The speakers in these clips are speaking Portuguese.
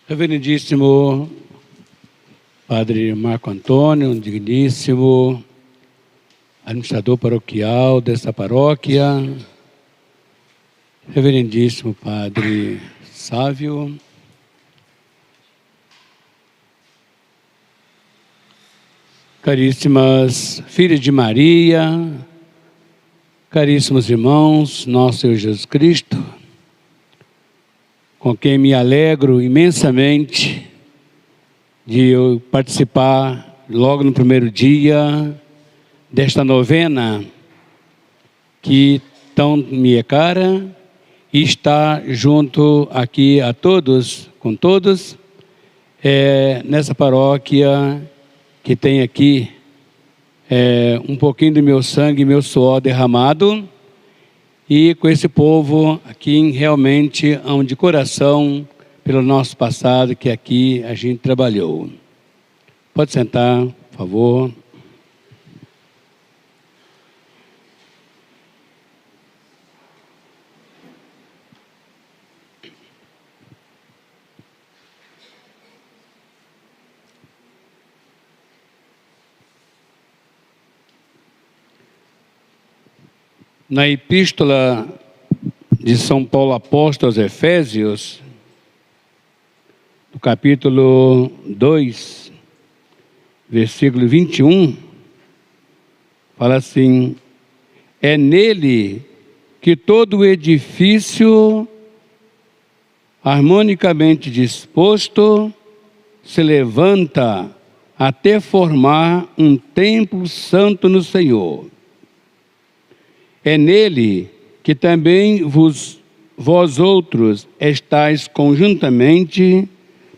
Reverendíssimo Padre Marco Antônio, digníssimo administrador paroquial desta paróquia, Reverendíssimo Padre Sávio, caríssimas filhas de Maria, caríssimos irmãos, nosso Senhor Jesus Cristo, com quem me alegro imensamente de eu participar logo no primeiro dia desta novena que tão me é cara e está junto aqui a todos, com todos, nessa paróquia que tem aqui um pouquinho do meu sangue e meu suor derramado, e com esse povo aqui realmente amo de coração pelo nosso passado que aqui a gente trabalhou. Pode sentar, por favor. Na epístola de São Paulo Apóstolo aos Efésios, no capítulo 2, versículo 21, fala assim: é nele que todo o edifício harmonicamente disposto se levanta até formar um templo santo no Senhor. É nele que também vós outros estáis conjuntamente,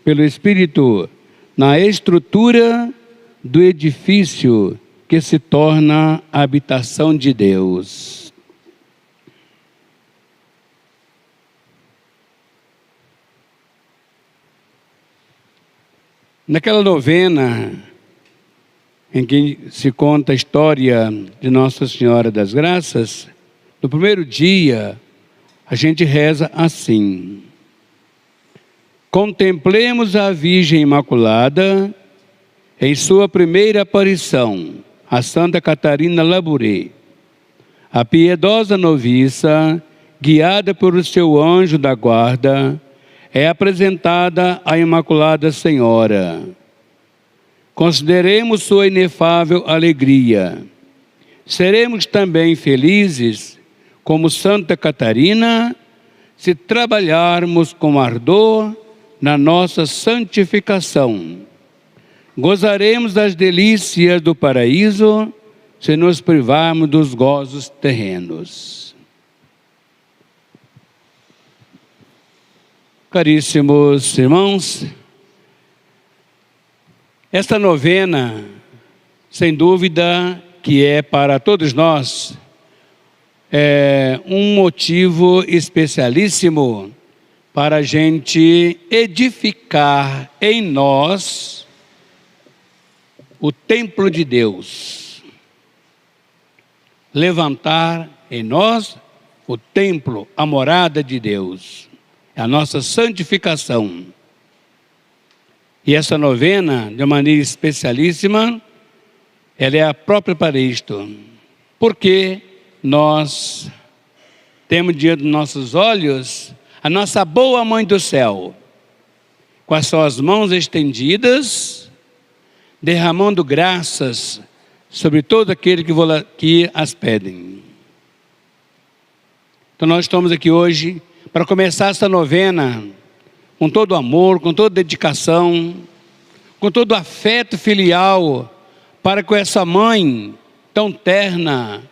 pelo Espírito, na estrutura do edifício que se torna a habitação de Deus. Naquela novena em que se conta a história de Nossa Senhora das Graças, no primeiro dia, a gente reza assim: contemplemos a Virgem Imaculada em sua primeira aparição, a Santa Catarina Labouré. A piedosa noviça, guiada por seu anjo da guarda, é apresentada à Imaculada Senhora. Consideremos sua inefável alegria. Seremos também felizes, como Santa Catarina, se trabalharmos com ardor na nossa santificação. Gozaremos das delícias do paraíso, se nos privarmos dos gozos terrenos. Caríssimos irmãos, esta novena, sem dúvida, que é para todos nós, é um motivo especialíssimo para a gente edificar em nós o templo de Deus. Levantar em nós o templo, a morada de Deus, a nossa santificação. E essa novena, de uma maneira especialíssima, ela é a própria para isto. Porque nós temos diante dos nossos olhos a nossa boa Mãe do Céu, com as suas mãos estendidas, derramando graças sobre todo aquele que as pedem. Então nós estamos aqui hoje para começar essa novena com todo amor, com toda dedicação, com todo afeto filial, para com essa mãe tão terna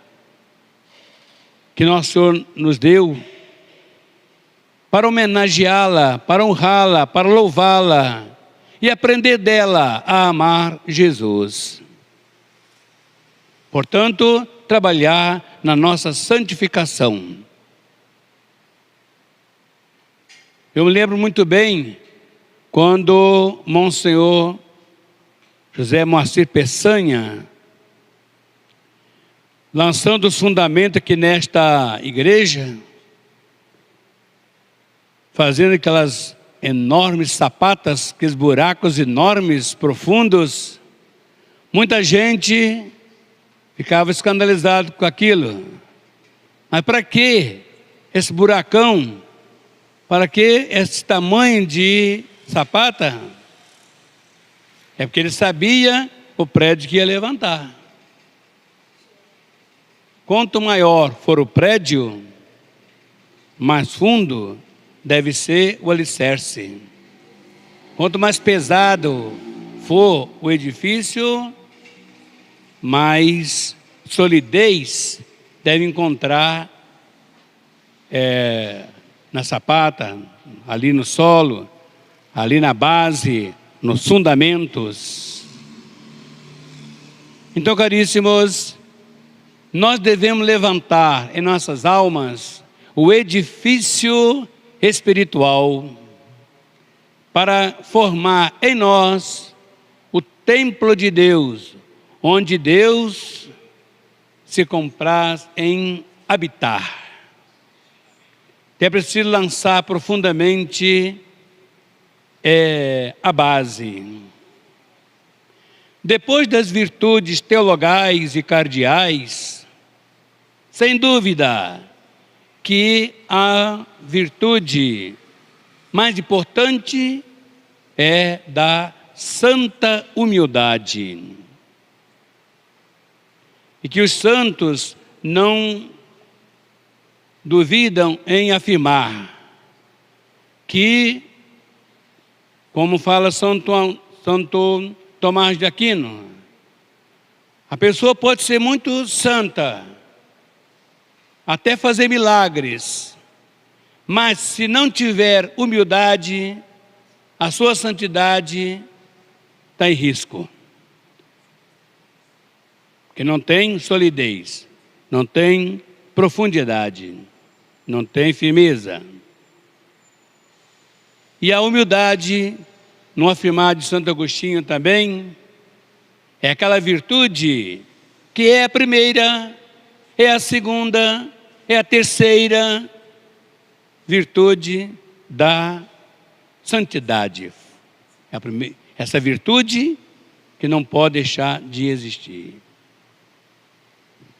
que nosso Senhor nos deu, para homenageá-la, para honrá-la, para louvá-la e aprender dela a amar Jesus. Portanto, trabalhar na nossa santificação. Eu me lembro muito bem quando Monsenhor José Moacir Peçanha, lançando os fundamentos aqui nesta igreja, fazendo aquelas enormes sapatas, aqueles buracos enormes, profundos. Muita gente ficava escandalizado com aquilo. Mas para que esse buracão? Para que esse tamanho de sapata? É porque ele sabia o prédio que ia levantar. Quanto maior for o prédio, mais fundo deve ser o alicerce. Quanto mais pesado for o edifício, mais solidez deve encontrar na sapata, ali no solo, ali na base, nos fundamentos. Então, caríssimos, nós devemos levantar em nossas almas o edifício espiritual para formar em nós o templo de Deus, onde Deus se compraz em habitar. É preciso lançar profundamente a base. Depois das virtudes teologais e cardeais, sem dúvida que a virtude mais importante é da santa humildade. E que os santos não duvidam em afirmar que, como fala Santo Tomás de Aquino, a pessoa pode ser muito santa, até fazer milagres, mas se não tiver humildade, a sua santidade está em risco. Porque não tem solidez, não tem profundidade, não tem firmeza. E a humildade, no afirmar de Santo Agostinho também, é aquela virtude que é a primeira, é a segunda, é a terceira virtude da santidade. Essa virtude que não pode deixar de existir.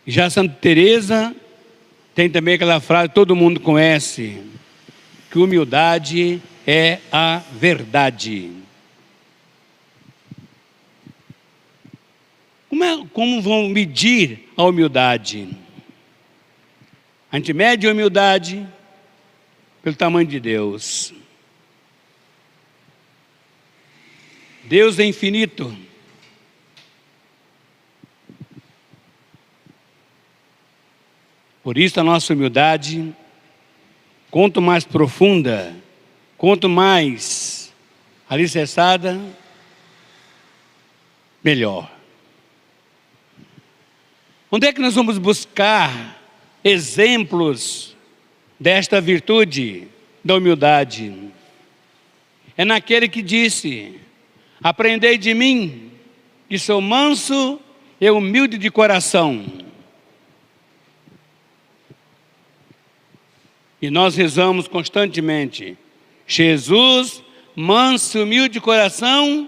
Já Santa Teresa tem também aquela frase que todo mundo conhece, que humildade é a verdade. Como vão medir a humildade? A gente mede a humildade pelo tamanho de Deus. Deus é infinito. Por isso a nossa humildade, quanto mais profunda, quanto mais alicerçada, melhor. Onde é que nós vamos buscar exemplos desta virtude da humildade? É naquele que disse: aprendei de mim, que sou manso e humilde de coração. E nós rezamos constantemente: Jesus, manso e humilde de coração.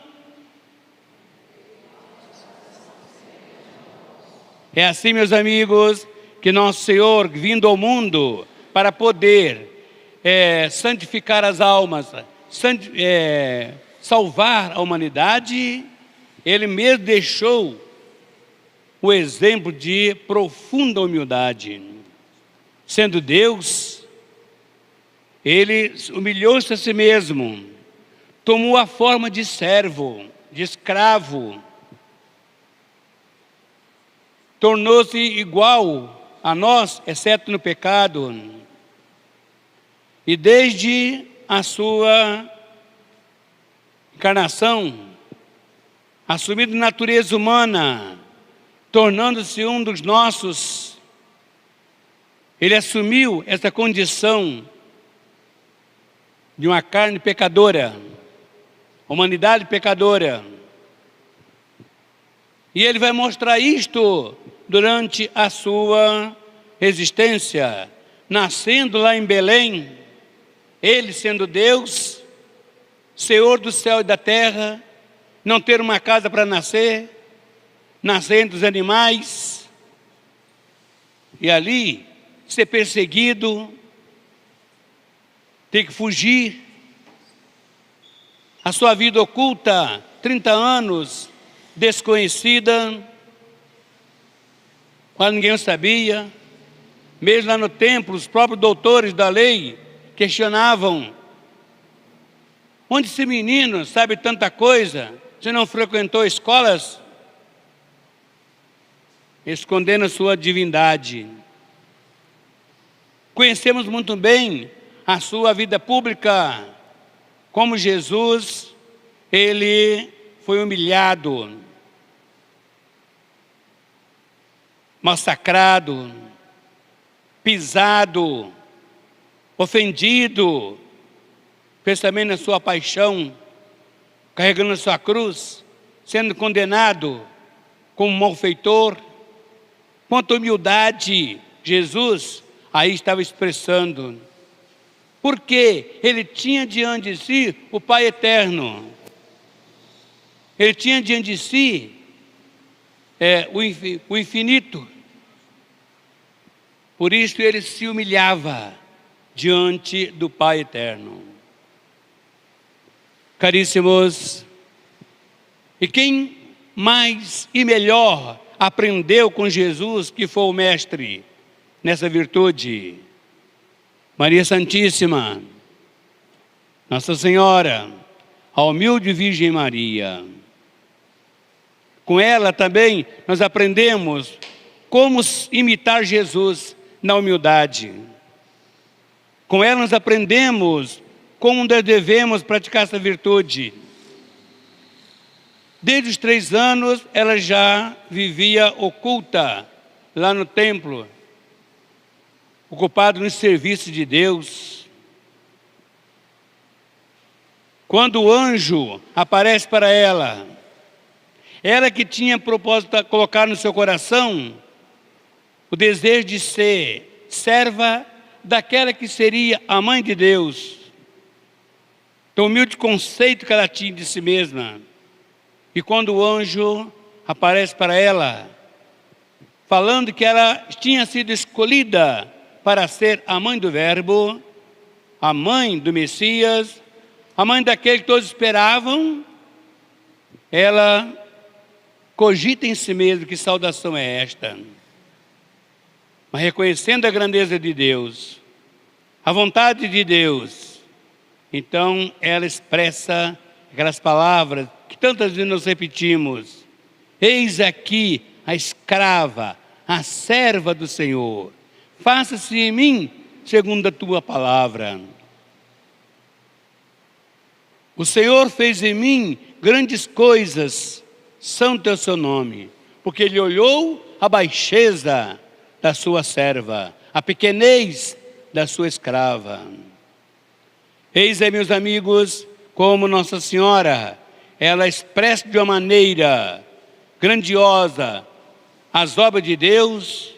É assim, meus amigos, que nosso Senhor, vindo ao mundo para poder santificar as almas, salvar a humanidade, Ele mesmo deixou o exemplo de profunda humildade. Sendo Deus, Ele humilhou-se a si mesmo, tomou a forma de servo, de escravo, tornou-se igual a nós, exceto no pecado. E desde a sua encarnação, assumindo natureza humana, tornando-se um dos nossos, Ele assumiu essa condição de uma carne pecadora, humanidade pecadora. E Ele vai mostrar isto durante a sua existência, nascendo lá em Belém, Ele sendo Deus, Senhor do céu e da terra, não ter uma casa para nascer entre os animais, e ali ser perseguido, ter que fugir, a sua vida oculta, 30 anos, desconhecida, quase ninguém o sabia. Mesmo lá no templo, os próprios doutores da lei questionavam: onde esse menino sabe tanta coisa? Você não frequentou escolas? Escondendo a sua divindade. Conhecemos muito bem a sua vida pública, como Jesus, ele foi humilhado, massacrado, pisado, ofendido, fez também na sua paixão, carregando a sua cruz, sendo condenado como malfeitor. Quanta humildade Jesus aí estava expressando, porque ele tinha diante de si o Pai eterno, ele tinha diante de si o infinito. Por isso ele se humilhava diante do Pai eterno. Caríssimos, e quem mais e melhor aprendeu com Jesus, que foi o mestre nessa virtude? Maria Santíssima, Nossa Senhora, a humilde Virgem Maria. Com ela também nós aprendemos como imitar Jesus na humildade. Com ela nós aprendemos como devemos praticar essa virtude. Desde os 3 anos, ela já vivia oculta lá no templo, ocupada no serviço de Deus. Quando o anjo aparece para ela, ela que tinha propósito de colocar no seu coração o desejo de ser serva daquela que seria a mãe de Deus. Tão humilde conceito que ela tinha de si mesma. E quando o anjo aparece para ela, falando que ela tinha sido escolhida para ser a mãe do Verbo, a mãe do Messias, a mãe daquele que todos esperavam, ela cogita em si mesma: que saudação é esta? Mas reconhecendo a grandeza de Deus, a vontade de Deus, então ela expressa aquelas palavras que tantas vezes nós repetimos: eis aqui a escrava, a serva do Senhor, faça-se em mim segundo a tua palavra. O Senhor fez em mim grandes coisas, santo é o seu nome, porque Ele olhou a baixeza da sua serva, a pequenez da sua escrava. Eis aí, meus amigos, como Nossa Senhora, ela expressa de uma maneira grandiosa as obras de Deus,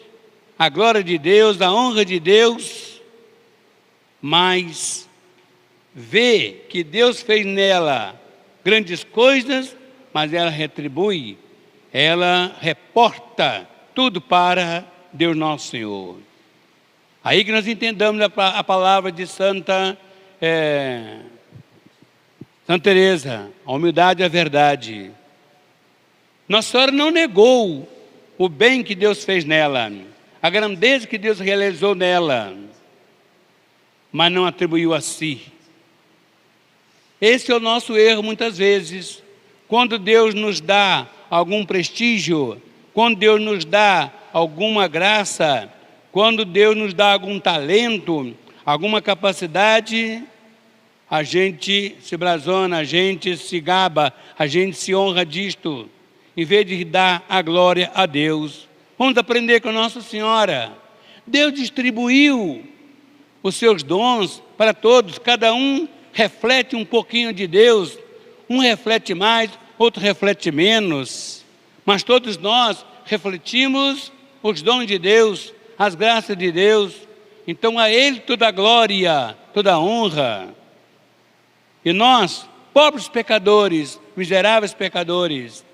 a glória de Deus, a honra de Deus, mas vê que Deus fez nela grandes coisas, mas ela retribui, ela reporta tudo para Deus nosso Senhor. Aí que nós entendamos a palavra de Santa Teresa: a humildade é a verdade. Nossa Senhora não negou o bem que Deus fez nela, a grandeza que Deus realizou nela, mas não atribuiu a si. Esse é o nosso erro muitas vezes. Quando Deus nos dá algum prestígio, quando Deus nos dá alguma graça, quando Deus nos dá algum talento, alguma capacidade, a gente se blasona, a gente se gaba, a gente se honra disto, em vez de dar a glória a Deus. Vamos aprender com Nossa Senhora. Deus distribuiu os seus dons para todos, cada um reflete um pouquinho de Deus, um reflete mais, outro reflete menos, mas todos nós refletimos os dons de Deus, as graças de Deus. Então a Ele toda a glória, toda a honra. E nós pobres pecadores, miseráveis pecadores,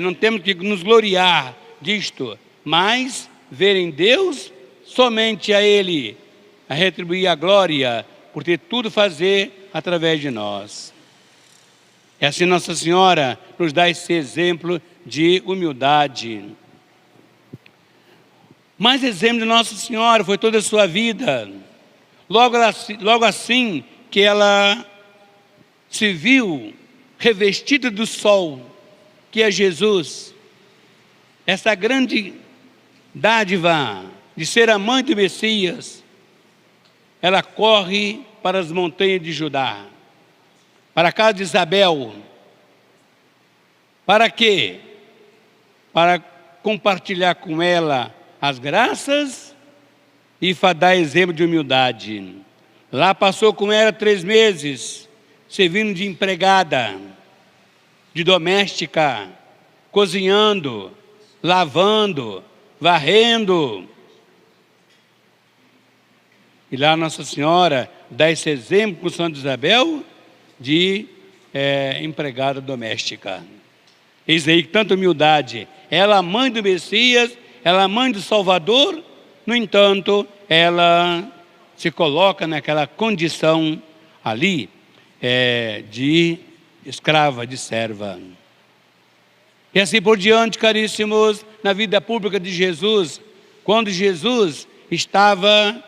não temos que nos gloriar disto, mas ver em Deus somente a Ele, a retribuir a glória, por ter tudo fazer através de nós. E assim Nossa Senhora nos dá esse exemplo de humildade. Mais exemplo de Nossa Senhora foi toda a sua vida. Logo assim que ela se viu revestida do sol, que é Jesus, essa grande dádiva de ser a mãe do Messias, ela corre para as montanhas de Judá, para a casa de Isabel. Para quê? Para compartilhar com ela as graças e dar exemplo de humildade. Lá passou com ela 3 meses, servindo de empregada, de doméstica, cozinhando, lavando, varrendo. E lá Nossa Senhora dá esse exemplo com Santa Isabel de empregada doméstica. Eis aí que tanta humildade. Ela, a mãe do Messias, ela, a mãe do Salvador, no entanto, ela se coloca naquela condição ali de escrava, de serva. E assim por diante, caríssimos, na vida pública de Jesus, quando Jesus estava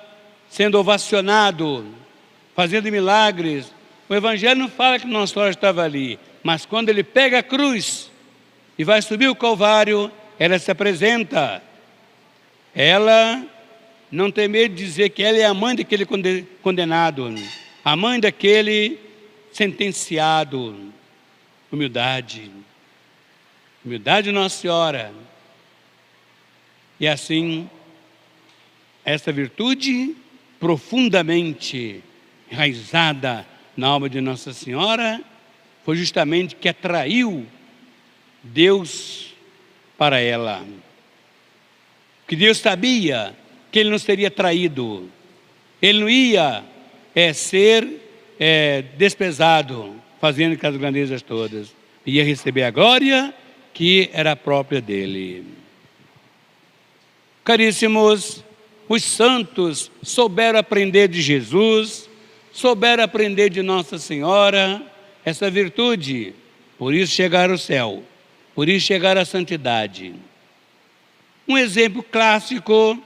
sendo ovacionado, fazendo milagres, o Evangelho não fala que Nossa Senhora estava ali, mas quando ele pega a cruz e vai subir o Calvário, ela se apresenta. Ela não tem medo de dizer que ela é a mãe daquele condenado, a mãe daquele sentenciado. Humildade. Humildade de Nossa Senhora. E assim, essa virtude profundamente enraizada na alma de Nossa Senhora foi justamente que atraiu Deus para ela. Que Deus sabia que Ele não seria traído, Ele não ia ser desprezado, fazendo aquelas grandezas todas. Ia receber a glória que era própria dele. Caríssimos, os santos souberam aprender de Jesus, souberam aprender de Nossa Senhora essa virtude, por isso chegaram ao céu, por isso chegaram à santidade. Um exemplo clássico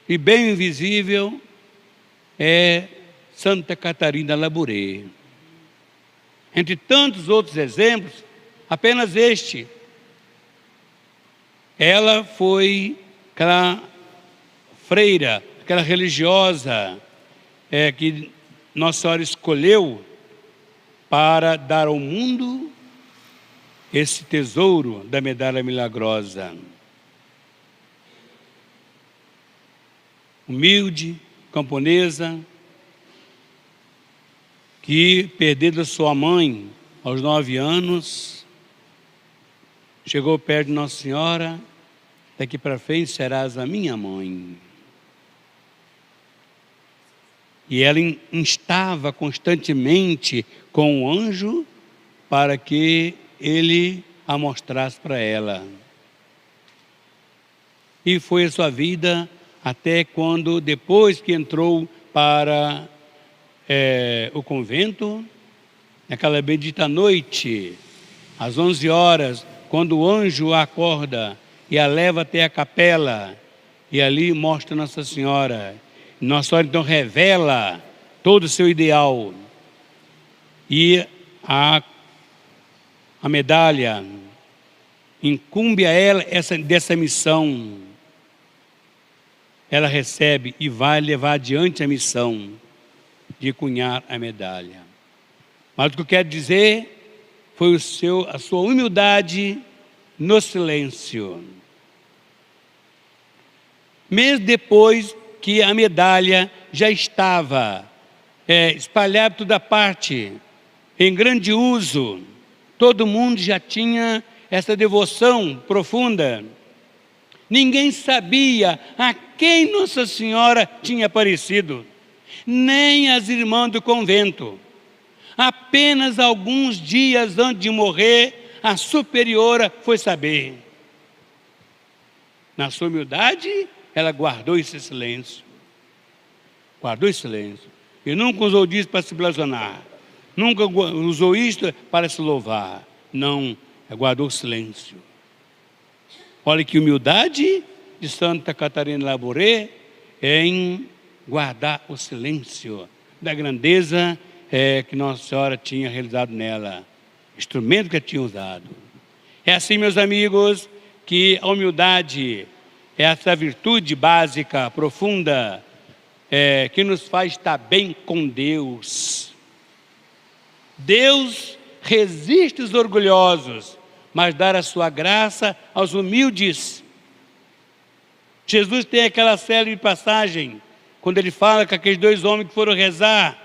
e bem invisível é Santa Catarina Labouré. Entre tantos outros exemplos, apenas este. Ela foi aquela freira, aquela religiosa que Nossa Senhora escolheu para dar ao mundo esse tesouro da medalha milagrosa. Humilde, camponesa, que perdendo a sua mãe aos 9 anos, chegou perto de Nossa Senhora: daqui para frente serás a minha mãe. E ela instava constantemente com o anjo para que ele a mostrasse para ela. E foi a sua vida até quando, depois que entrou para o convento, naquela bendita noite, às 11 horas, quando o anjo a acorda e a leva até a capela, e ali mostra Nossa Senhora. Nossa Senhora então revela todo o seu ideal, e a medalha incumbe a ela dessa missão. Ela recebe e vai levar adiante a missão de cunhar a medalha. Mas o que eu quero dizer foi a sua humildade no silêncio. Mesmo depois que a medalha já estava espalhada por toda parte, em grande uso, todo mundo já tinha essa devoção profunda. Ninguém sabia a quem Nossa Senhora tinha aparecido, nem as irmãs do convento. Apenas alguns dias antes de morrer, a superiora foi saber. Na sua humildade, ela guardou esse silêncio. Guardou esse silêncio. E nunca usou disso para se blasonar. Nunca usou isto para se louvar. Não, ela guardou o silêncio. Olha que humildade de Santa Catarina Labouré em guardar o silêncio da grandeza que Nossa Senhora tinha realizado nela, instrumento que ela tinha usado. É assim, meus amigos, que a humildade é essa virtude básica, profunda, que nos faz estar bem com Deus. Deus resiste os orgulhosos, mas dá a sua graça aos humildes. Jesus tem aquela célebre passagem, quando ele fala com aqueles dois homens que foram rezar.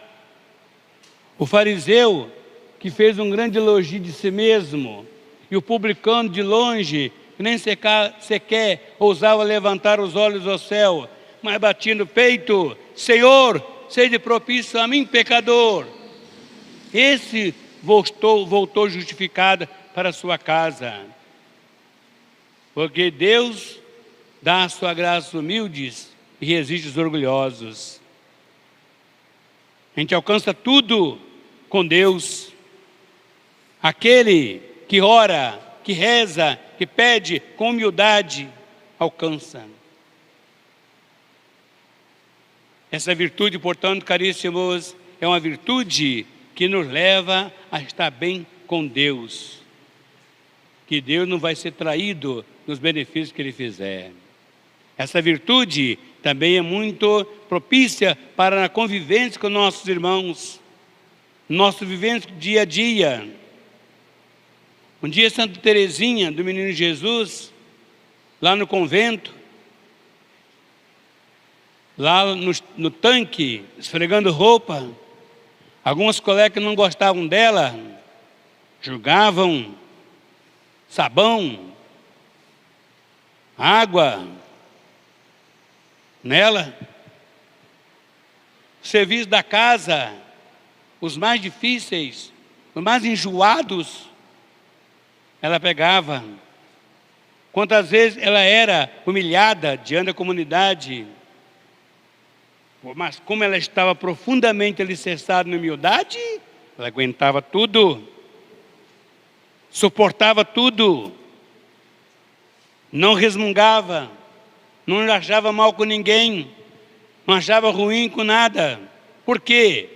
O fariseu, que fez um grande elogio de si mesmo, e o publicano de longe, que nem sequer ousava levantar os olhos ao céu, mas batia no peito: Senhor, seja propício a mim, pecador. Esse voltou justificado para a sua casa, porque Deus dá a sua graça aos humildes e resiste os orgulhosos. A gente alcança tudo com Deus. Aquele que ora, que reza, que pede com humildade, alcança. Essa virtude, portanto, caríssimos, é uma virtude que nos leva a estar bem com Deus. Que Deus não vai ser traído nos benefícios que Ele fizer. Essa virtude também é muito propícia para a convivência com nossos irmãos, nosso vivência dia a dia. Um dia Santa Teresinha, do Menino Jesus, lá no convento, lá no tanque, esfregando roupa, algumas colegas que não gostavam dela, jogavam sabão, água nela. O serviço da casa, os mais difíceis, os mais enjoados, ela pegava. Quantas vezes ela era humilhada diante da comunidade, mas como ela estava profundamente alicerçada na humildade, ela aguentava tudo, suportava tudo, não resmungava, não achava mal com ninguém, não achava ruim com nada. Por quê?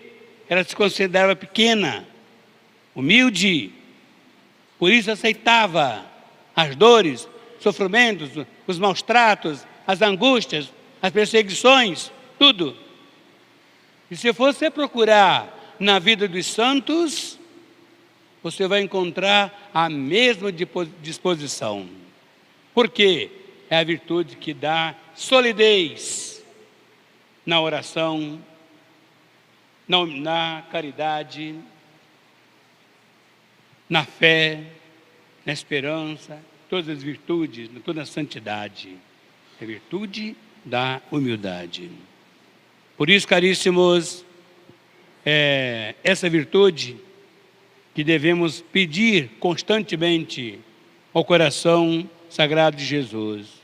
Ela se considerava pequena, humilde, por isso aceitava as dores, sofrimentos, os maus tratos, as angústias, as perseguições, tudo. E se você procurar na vida dos santos, você vai encontrar a mesma disposição. Por quê? É a virtude que dá solidez na oração, na caridade, na fé, na esperança, todas as virtudes, toda a santidade. É a virtude da humildade. Por isso, caríssimos, essa virtude que devemos pedir constantemente ao coração sagrado de Jesus.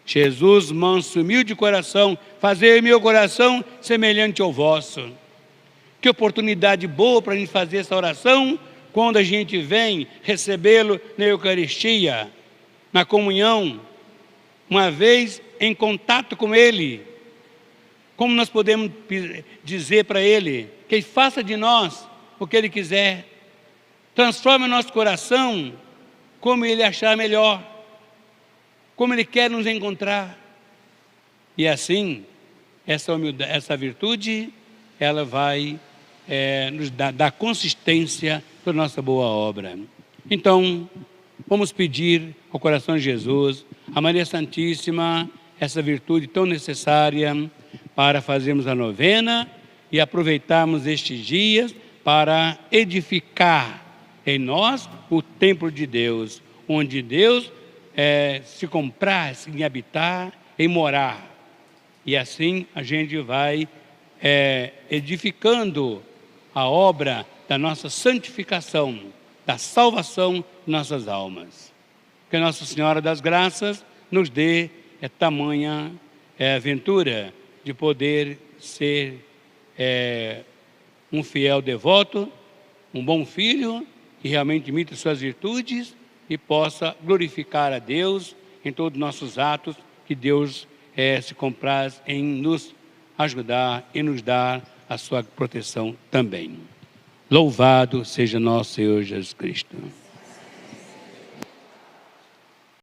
Jesus, manso, humilde coração, fazei meu coração semelhante ao vosso. Que oportunidade boa para a gente fazer essa oração quando a gente vem recebê-lo na Eucaristia, na comunhão, uma vez em contato com Ele. Como nós podemos dizer para Ele que Ele faça de nós o que Ele quiser, transforme o nosso coração como Ele achar melhor, como Ele quer nos encontrar. E assim, essa virtude, ela vai nos dar consistência para a nossa boa obra. Então, vamos pedir ao coração de Jesus, a Maria Santíssima, essa virtude tão necessária para fazermos a novena e aproveitarmos estes dias para edificar em nós o templo de Deus, onde Deus se compraz em habitar, em morar. E assim a gente vai edificando a obra da nossa santificação, da salvação de nossas almas. Que Nossa Senhora das Graças nos dê tamanha aventura de poder ser um fiel devoto, um bom filho, que realmente imite suas virtudes e possa glorificar a Deus em todos os nossos atos, que Deus se compraz em nos ajudar e nos dar a sua proteção também. Louvado seja nosso Senhor Jesus Cristo.